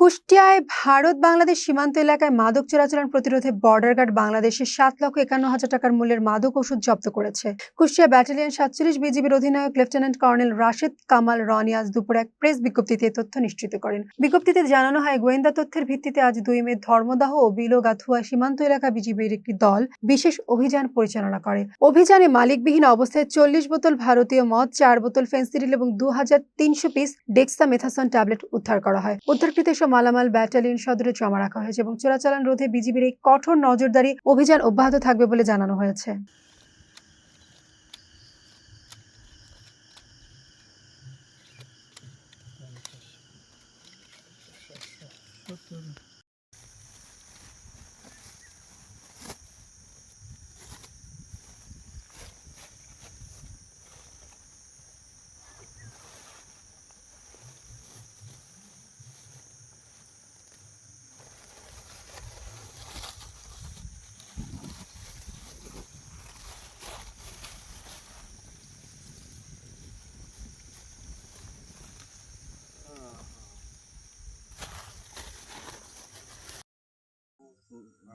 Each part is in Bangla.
কুষ্টিয়ায় ভারত বাংলাদেশ সীমান্ত এলাকায় মাদক চোরাচালান প্রতিরোধে বর্ডার গার্ড বাংলাদেশের 7,51,000 টাকার মূল্যের মাদক ওষুধ জব্দ করেছে। কুষ্টিয়া ব্যাটালিয়ন 47 বিজিবির অধিনায়ক লেফটেন্যান্ট কর্নেল রাশেদ কামাল রনি আজ দুপুরে এক প্রেস বিজ্ঞপ্তিতে তথ্য নিশ্চিত করেন। বিজ্ঞপ্তিতে জানানো হয়, গোয়েন্দা তথ্যের ভিত্তিতে আজ 2 মে ধর্মদাহ ও বিলোগাথুয়া সীমান্ত এলাকা বিজিবির একটি দল বিশেষ অভিযান পরিচালনা করে। অভিযানে মালিকবিহীন অবস্থায় 40 বোতল ভারতীয় মদ, 4 বোতল ফেন্সিডিল এবং 2300 পিস ডেক্সামেথাসন ট্যাবলেট উদ্ধার করা হয়। উদ্ধারকৃত মালামাল ব্যাটালিয়ন সদরে জমা রাখা হয়েছে এবং চোরাচালান রোধে বিজিবির এই কঠোর নজরদারি অভিযান অব্যাহত থাকবে বলে জানানো হয়েছে।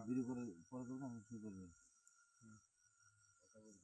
ভিডিও করে পরে করবো, আমি শুরু করবো। কথা বলবো।